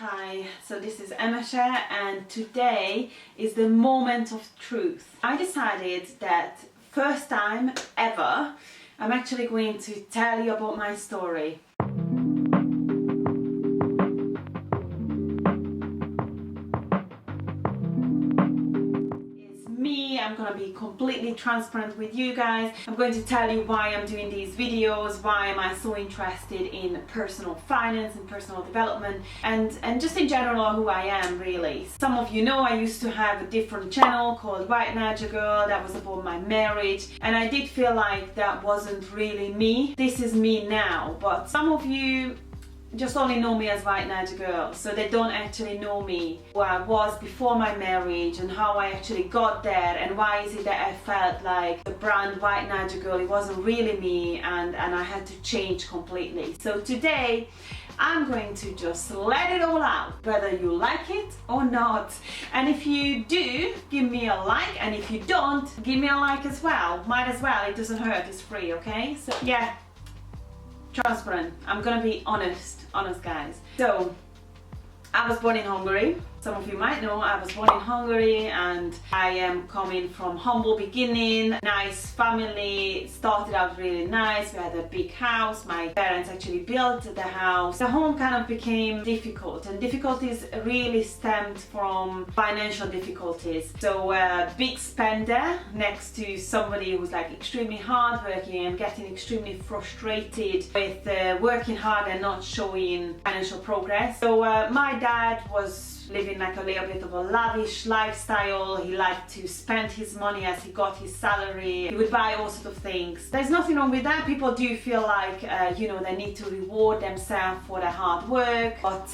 Hi, so this is Emma Share, and today is the moment of truth. I decided that first time ever I'm actually going to tell you about my story. I'm going to be completely transparent with you guys. I'm going to tell you why I'm doing these videos, why am I so interested in personal finance and personal development, and just in general who I am really. Some of you know I used to have a different channel called White Naija Girl that was about my marriage, and I did feel like that wasn't really me. This is me now, but some of you just only know me as White Naija Girl, so they don't actually know me, who I was before my marriage and how I actually got there, and why is it that I felt like the brand White Naija Girl, it wasn't really me, and I had to change completely. So today I'm going to just let it all out, whether you like it or not. And if you do, give me a like, and if you don't, give me a like as well. Might as well, it doesn't hurt, it's free, okay? So yeah, transparent. I'm gonna be honest guys. So I was born in Hungary. Some of you might know I was born in Hungary, and I am coming from humble beginning, nice family, started out really nice. We had a big house, my parents actually built the house. The home kind of became difficult, and difficulties really stemmed from financial difficulties. So a big spender next to somebody who's like extremely hardworking and getting extremely frustrated with working hard and not showing financial progress. So my dad was living like a little bit of a lavish lifestyle. He liked to spend his money as he got his salary. He would buy all sorts of things. There's nothing wrong with that. People do feel like they need to reward themselves for their hard work, but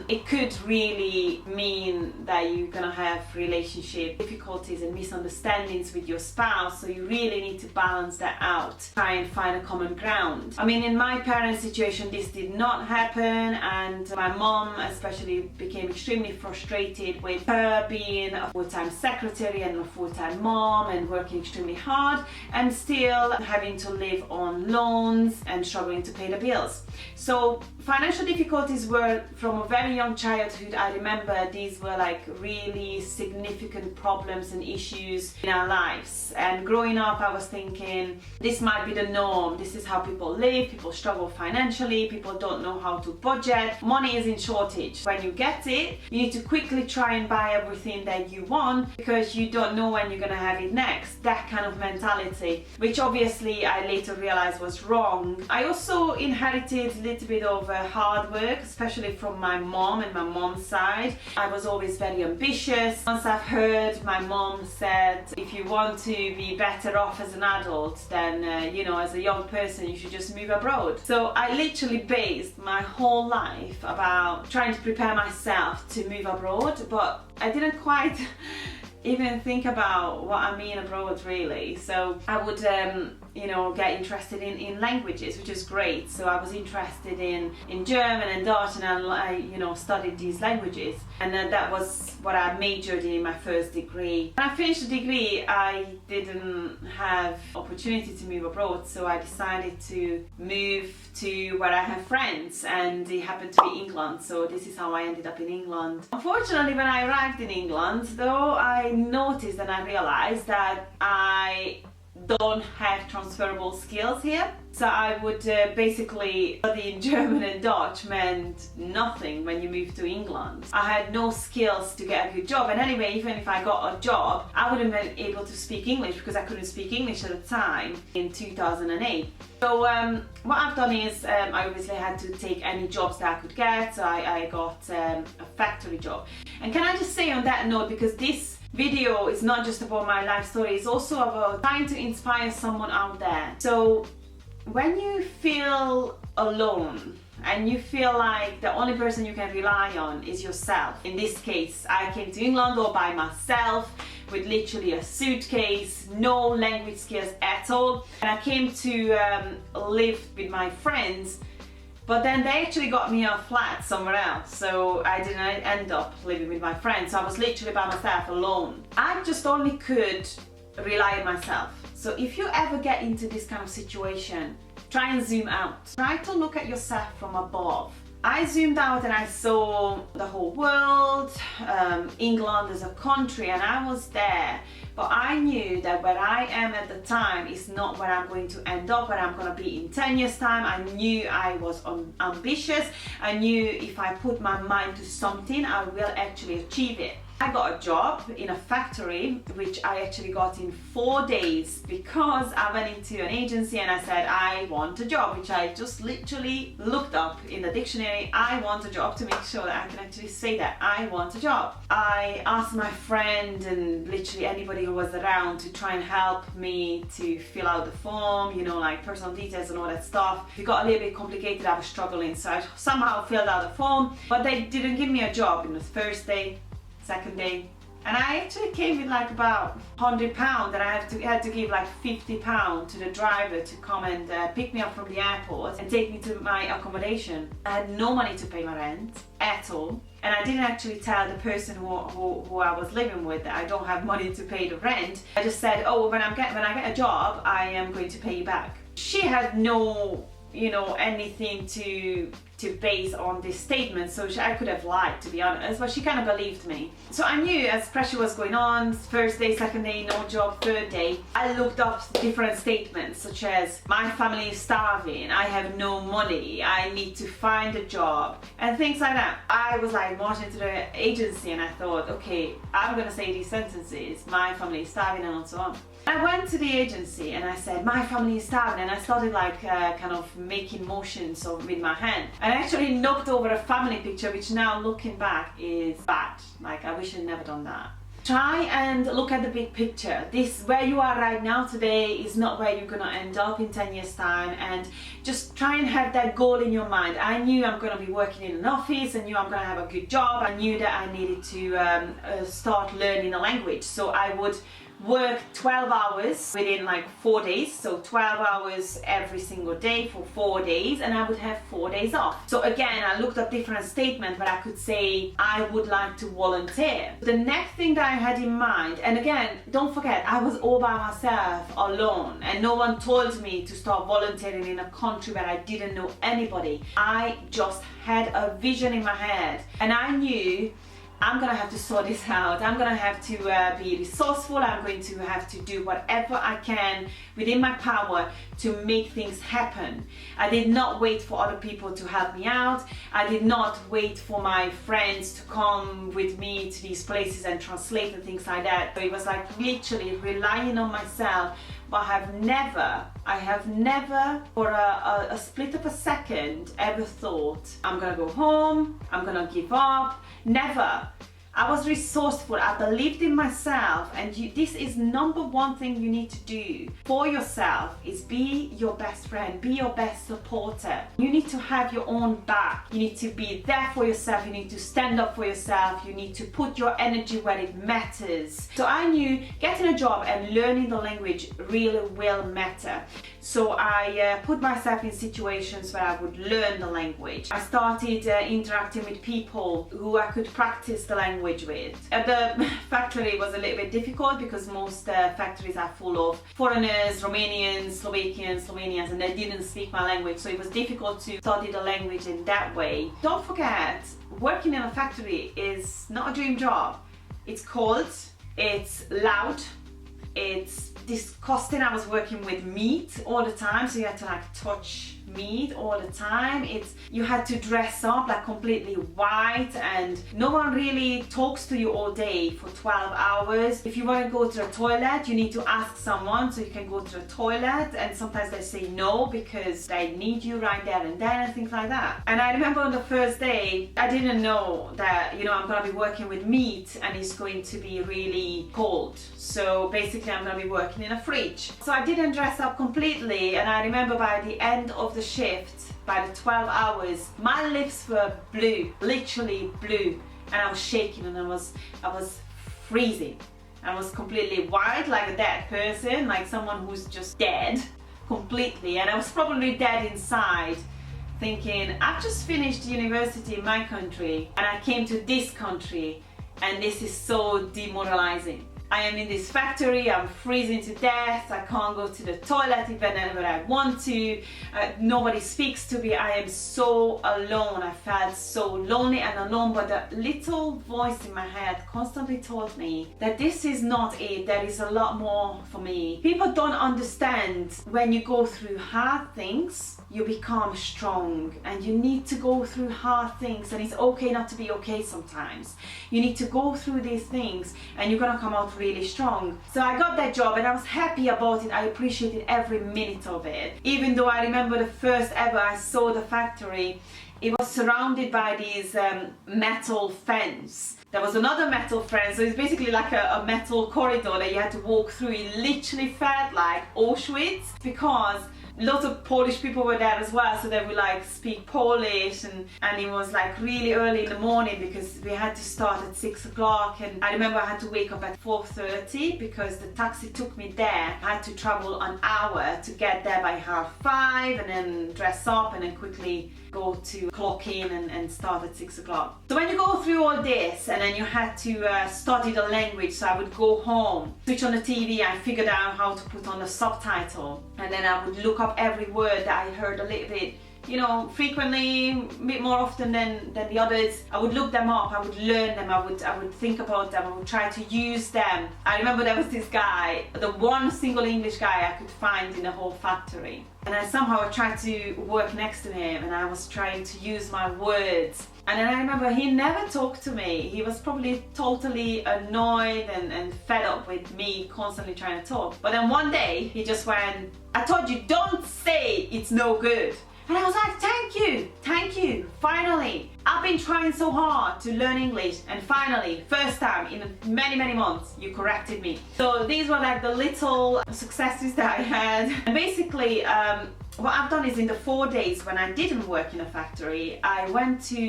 it could really mean that you're gonna have relationship difficulties and misunderstandings with your spouse, so you really need to balance that out, try and find a common ground. I mean, in my parents' situation this did not happen, and my mom especially became extremely frustrated with her being a full-time secretary and a full-time mom and working extremely hard and still having to live on loans and struggling to pay the bills. So financial difficulties were from a very young childhood. I remember these were like really significant problems and issues in our lives, and growing up I was thinking this might be the norm. This is how people live. People struggle financially. People don't know how to budget. Money is in shortage. When you get it, you need to quickly try and buy everything that you want because you don't know when you're gonna have it next. That kind of mentality, which obviously I later realized was wrong. I also inherited a little bit of hard work, especially from my mom and my mom's side. I was always very ambitious. Once I've heard my mom said, if you want to be better off as an adult, then as a young person you should just move abroad. So I literally based my whole life about trying to prepare myself to move abroad, but I didn't quite even think about what I mean abroad really. So I would get interested in languages, which is great. So I was interested in German and Dutch, and I studied these languages, and then that was what I majored in my first degree. When I finished the degree I didn't have opportunity to move abroad, so I decided to move to where I have friends, and it happened to be England. So this is how I ended up in England. Unfortunately, when I arrived in England though, I noticed and I realized that I don't have transferable skills here. So I would basically studying German and Dutch meant nothing when you move to England. I had no skills to get a good job, and anyway, even if I got a job I wouldn't have been able to speak English because I couldn't speak English at the time in 2008. So what I've done is I obviously had to take any jobs that I could get. So I got a factory job. And can I just say on that note, because this video is not just about my life story, it's also about trying to inspire someone out there. So when you feel alone and you feel like the only person you can rely on is yourself, in this case I came to England all by myself with literally a suitcase, no language skills at all, and I came to live with my friends. But then they actually got me a flat somewhere else, so I didn't end up living with my friends. So I was literally by myself, alone. I just only could rely on myself. So if you ever get into this kind of situation, try and zoom out. Try to look at yourself from above. I zoomed out and I saw the whole world, England as a country, and I was there. But I knew that where I am at the time is not where I'm going to end up, where I'm going to be in 10 years time. I knew I was ambitious. I knew if I put my mind to something, I will actually achieve it. I got a job in a factory, which I actually got in 4 days because I went into an agency and I said, I want a job, which I just literally looked up in the dictionary. I want a job, to make sure that I can actually say that I want a job. I asked my friend and literally anybody who was around to try and help me to fill out the form, you know, like personal details and all that stuff. It got a little bit complicated, I was struggling, so I somehow filled out the form, but they didn't give me a job in the first day, second day, and I actually came with like about £100, and I had to give like £50 to the driver to come and pick me up from the airport and take me to my accommodation. I had no money to pay my rent at all, and I didn't actually tell the person who I was living with that I don't have money to pay the rent. I just said, oh, when I get a job, I am going to pay you back. She had no, you know, anything to base on this statement, so I could have lied, to be honest, but she kind of believed me. So I knew as pressure was going on, first day, second day, no job, third day, I looked up different statements such as, my family is starving, I have no money, I need to find a job, and things like that. I was like marching to the agency and I thought, okay, I'm gonna say these sentences, my family is starving, and so on. I went to the agency and I said, my family is starving, and I started like kind of making motions with my hand. And I actually knocked over a family picture, which now looking back is bad. Like, I wish I'd never done that. Try and look at the big picture. This, where you are right now today, is not where you're gonna end up in 10 years time, and just try and have that goal in your mind. I knew I'm gonna be working in an office, I knew I'm gonna have a good job, I knew that I needed to start learning a language, so I would work 12 hours within like 4 days, so 12 hours every single day for 4 days, and I would have 4 days off. So again, I looked up different statements where I could say I would like to volunteer. The next thing that I had in mind, and again, don't forget, I was all by myself, alone, and no one told me to start volunteering in a country where I didn't know anybody. I just had a vision in my head, and I knew I'm gonna have to sort this out. I'm gonna have to be resourceful. I'm going to have to do whatever I can within my power to make things happen. I did not wait for other people to help me out. I did not wait for my friends to come with me to these places and translate and things like that. But it was like literally relying on myself. But I have never for a split of a second ever thought I'm gonna go home, I'm gonna give up. Never. I was resourceful, I believed in myself, and this is number one thing you need to do for yourself is be your best friend, be your best supporter. You need to have your own back. You need to be there for yourself, you need to stand up for yourself, you need to put your energy where it matters. So I knew getting a job and learning the language really will matter. So I put myself in situations where I would learn the language. I started interacting with people who I could practice the language with. At the factory it was a little bit difficult because most factories are full of foreigners, Romanians, Slovenians, and they didn't speak my language, so it was difficult to study the language in that way. Don't forget, working in a factory is not a dream job. It's cold, it's loud, it's disgusting. I was working with meat all the time, so you had to like touch meat all the time. You had to dress up like completely white, and no one really talks to you all day for 12 hours. If you want to go to the toilet, you need to ask someone so you can go to the toilet, and sometimes they say no because they need you right there and then and things like that. And I remember on the first day, I didn't know that, you know, I'm gonna be working with meat and it's going to be really cold. So basically I'm gonna be working in a fridge. So I didn't dress up completely, and I remember by the end of the shift, by the 12 hours, my lips were blue, literally blue, and I was shaking, and I was freezing. I was completely white, like a dead person, like someone who's just dead completely, and I was probably dead inside, thinking, I've just finished university in my country and I came to this country and this is so demoralizing. I am in this factory, I'm freezing to death, I can't go to the toilet even whenever I want to, nobody speaks to me, I am so alone. I felt so lonely and alone, but the little voice in my head constantly told me that this is not it, there is a lot more for me. People don't understand when you go through hard things, you become strong, and you need to go through hard things, and it's okay not to be okay sometimes. You need to go through these things and you're gonna come out really strong. So I got that job and I was happy about it. I appreciated every minute of it. Even though I remember the first ever I saw the factory, it was surrounded by these metal fence. There was another metal fence, so it's basically like a metal corridor that you had to walk through. It literally felt like Auschwitz, because lots of Polish people were there as well, so they would like speak Polish, and it was like really early in the morning because we had to start at 6 o'clock, and I remember I had to wake up at 4:30 because the taxi took me there. I had to travel an hour to get there by 5:30 and then dress up and then quickly go to clock in and start at 6 o'clock. So when you go through all this and then you had to study the language, so I would go home, switch on the TV, I figured out how to put on the subtitle, and then I would look up every word that I heard a little bit, you know, frequently, a bit more often than the others. I would look them up, I would learn them, I would think about them, I would try to use them. I remember there was this guy, the one single English guy I could find in the whole factory. And I somehow tried to work next to him, and I was trying to use my words. And then I remember he never talked to me. He was probably totally annoyed and fed up with me constantly trying to talk. But then one day he just went, "I told you, don't say it's no good." And I was like, thank you, finally. I've been trying so hard to learn English, and finally, first time in many, many months, you corrected me. So these were like the little successes that I had. And basically, what I've done is in the 4 days when I didn't work in a factory, I went to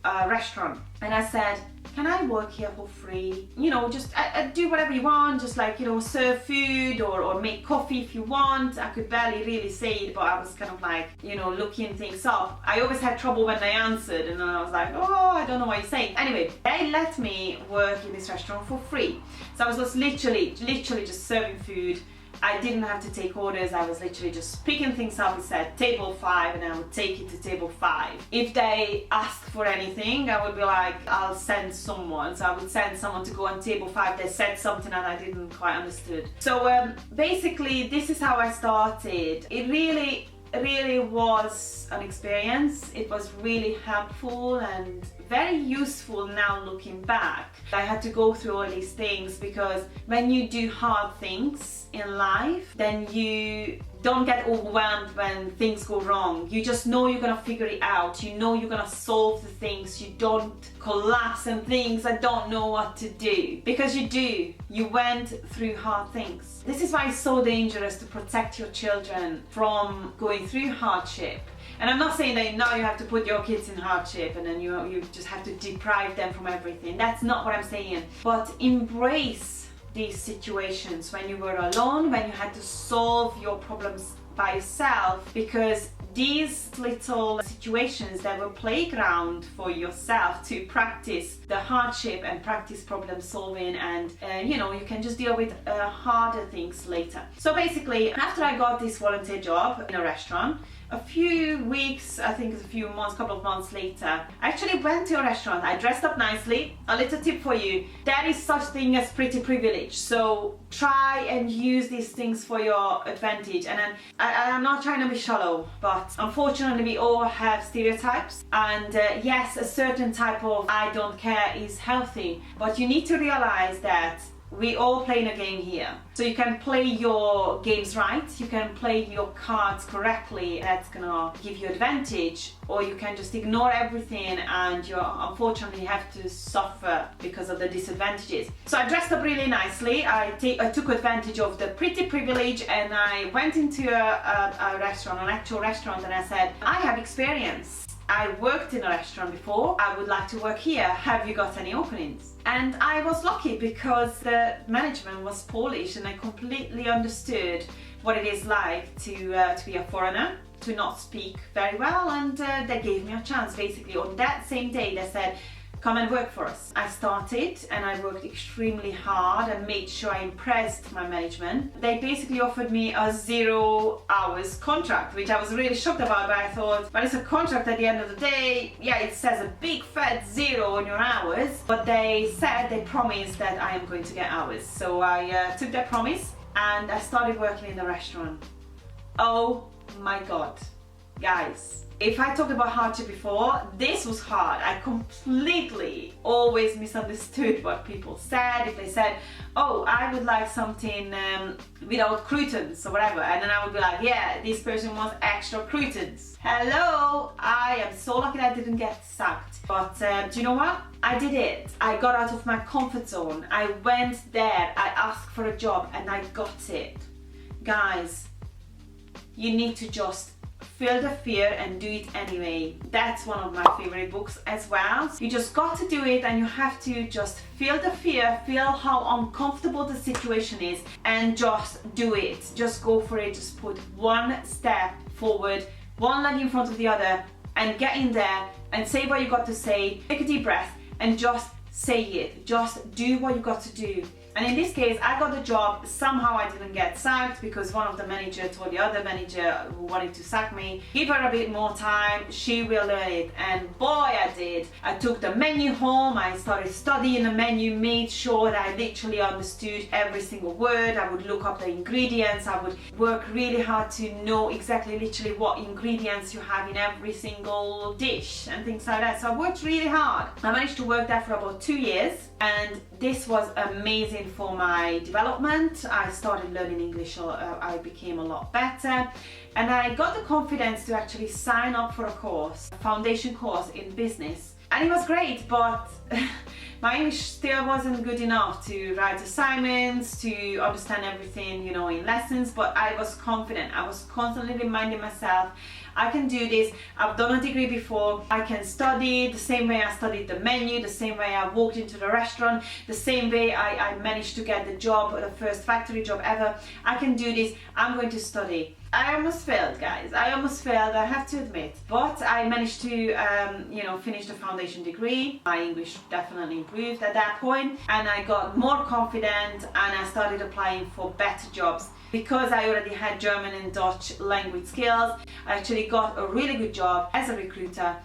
a restaurant and I said, "Can I work here for free? You know, just do whatever you want, just like, you know, serve food or make coffee if you want." I could barely really say it, but I was kind of like, you know, looking things up. I always had trouble when they answered, and then I was like, "Oh, I don't know what you're saying." Anyway, they let me work in this restaurant for free. So I was just literally just serving food. I didn't have to take orders, I was literally just picking things up. It said table 5 and I would take it to table 5. If they asked for anything, I would be like, "I'll send someone." So I would send someone to go on table 5. They said something and I didn't quite understood. So basically this is how I started. It really was an experience. It was really helpful and very useful now looking back. I had to go through all these things because when you do hard things in life, then you don't get overwhelmed when things go wrong. You just know you're gonna figure it out. You know you're gonna solve the things. You don't collapse and things I don't know what to do, because you do. You went through hard things. This is why it's so dangerous to protect your children from going through hardship. And I'm not saying that now you have to put your kids in hardship and then you just have to deprive them from everything. That's not what I'm saying. But embrace these situations when you were alone, when you had to solve your problems by yourself, because these little situations, they were playground for yourself to practice the hardship and practice problem solving, and you know, you can just deal with harder things later. So basically, after I got this volunteer job in a restaurant, a few weeks, I think it's a few months, couple of months later, I actually went to a restaurant. I dressed up nicely. A little tip for you, there is such thing as pretty privilege. So try and use these things for your advantage. And then, I'm not trying to be shallow, but unfortunately we all have stereotypes. And yes, a certain type of "I don't care" is healthy, but you need to realize that we all playing a game here. So you can play your games right, you can play your cards correctly, that's gonna give you advantage, or you can just ignore everything and you unfortunately have to suffer because of the disadvantages. So I dressed up really nicely, I took advantage of the pretty privilege, and I went into a restaurant, an actual restaurant, and I said, "I have experience. I worked in a restaurant before, I would like to work here, have you got any openings?" And I was lucky because the management was Polish and I completely understood what it is like to be a foreigner, to not speak very well, and they gave me a chance. Basically on that same day they said, come and work for us. I started and I worked extremely hard and made sure I impressed my management. They basically offered me a 0 hours contract, which I was really shocked about, but I thought, but it's a contract at the end of the day. Yeah, it says a big fat 0 on your hours, but they promised that I am going to get hours. So I took that promise and I started working in the restaurant. Oh my God, guys. If I talked about hardship before, this was hard. I completely always misunderstood what people said. If they said, oh, I would like something without croutons or whatever, and then I would be like, yeah, this person wants extra croutons. Hello, I am so lucky I didn't get sacked. But do you know what? I did it. I got out of my comfort zone. I went there, I asked for a job and I got it. Guys, you need to just feel the fear and do it anyway. That's one of my favorite books as well. You just got to do it and you have to just feel the fear, feel how uncomfortable the situation is, and just do it. Just go for it. Just put one step forward, one leg in front of the other, and get in there and say what you got to say. Take a deep breath and just say it. Just do what you got to do. And in this case, I got the job. Somehow I didn't get sacked because one of the managers told the other manager who wanted to sack me, give her a bit more time, she will learn it. And boy, I did. I took the menu home, I started studying the menu, made sure that I literally understood every single word. I would look up the ingredients, I would work really hard to know exactly literally what ingredients you have in every single dish and things like that. So I worked really hard. I managed to work there for about 2 years, and this was amazing for my development. I started learning English, I became a lot better, and I got the confidence to actually sign up for a course, a foundation course in business. And it was great, but my English still wasn't good enough to write assignments, to understand everything, you know, in lessons, but I was confident. I was constantly reminding myself, I can do this. I've done a degree before. I can study the same way I studied the menu, the same way I walked into the restaurant, the same way I managed to get the job, the first factory job ever. I can do this. I'm going to study. I almost failed, guys. I almost failed, I have to admit. But I managed to, finish the foundation degree. My English definitely improved at that point, and I got more confident and I started applying for better jobs. Because I already had German and Dutch language skills, I actually got a really good job as a recruiter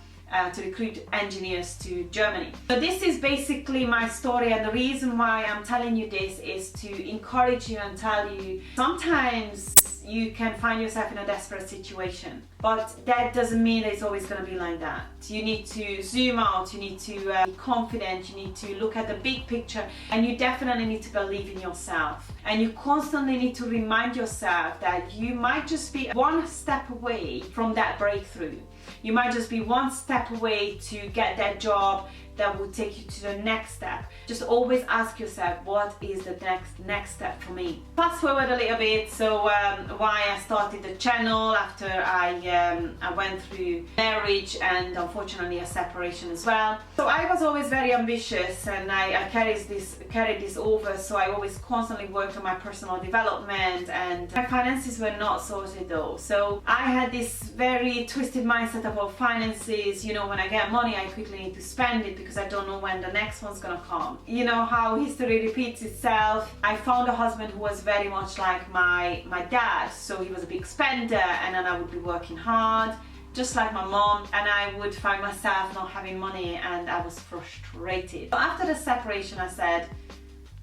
to recruit engineers to Germany. So this is basically my story, and the reason why I'm telling you this is to encourage you and tell you sometimes you can find yourself in a desperate situation, but that doesn't mean that it's always going to be like that. You need to zoom out, you need to be confident, you need to look at the big picture, and you definitely need to believe in yourself. And you constantly need to remind yourself that you might just be one step away from that breakthrough. You might just be one step away to get that job that will take you to the next step. Just always ask yourself, what is the next step for me? Fast forward a little bit, so why I started the channel after I went through marriage and unfortunately a separation as well. So I was always very ambitious, and I carried this over, so I always constantly worked on my personal development, and my finances were not sorted though. So I had this very twisted mindset about finances. You know, when I get money, I quickly need to spend it because I don't know when the next one's gonna come. You know how history repeats itself. I found a husband who was very much like my dad, so he was a big spender, and then I would be working hard just like my mom, and I would find myself not having money, and I was frustrated. So after the separation, I said,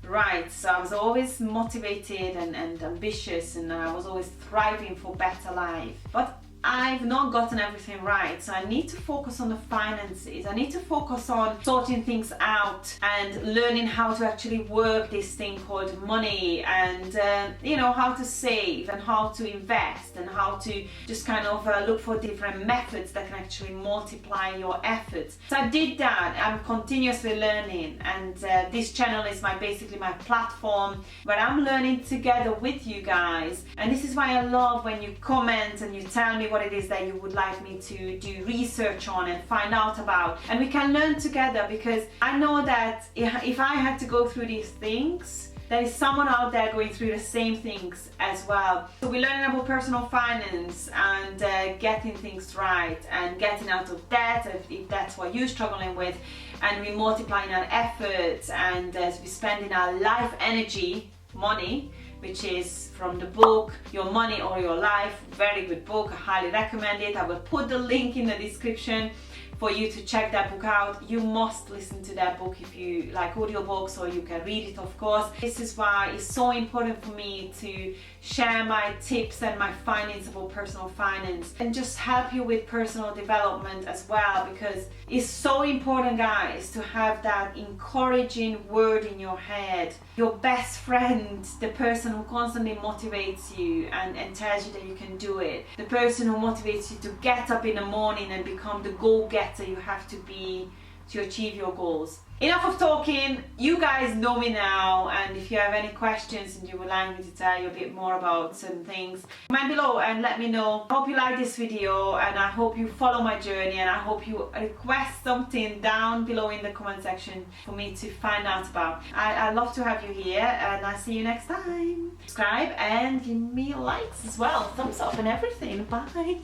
right, so I was always motivated and ambitious, and I was always thriving for better life, but I've not gotten everything right, so I need to focus on the finances. I need to focus on sorting things out and learning how to actually work this thing called money, and how to save and how to invest and how to just kind of look for different methods that can actually multiply your efforts. So I did that. I'm continuously learning, and this channel is basically my platform where I'm learning together with you guys. And this is why I love when you comment and you tell me what it is that you would like me to do research on and find out about, and we can learn together, because I know that if I had to go through these things, there is someone out there going through the same things as well. So we're learning about personal finance and getting things right and getting out of debt if that's what you're struggling with, and we're multiplying our efforts, and we're spending our life energy, money, which is from the book Your Money or Your Life. Very good book, I highly recommend it. I will put the link in the description for you to check that book out. You must listen to that book if you like audiobooks, or you can read it, of course. This is why it's so important for me to share my tips and my findings about personal finance and just help you with personal development as well, because it's so important, guys, to have that encouraging word in your head. Your best friend, the person who constantly motivates you and tells you that you can do it. The person who motivates you to get up in the morning and become the go-getter you have to be to achieve your goals. Enough of talking, you guys know me now, and if you have any questions and you would like me to tell you a bit more about certain things, comment below and let me know. I hope you like this video, and I hope you follow my journey, and I hope you request something down below in the comment section for me to find out about. I'd love to have you here, and I'll see you next time. Subscribe and give me likes as well, thumbs up and everything. Bye.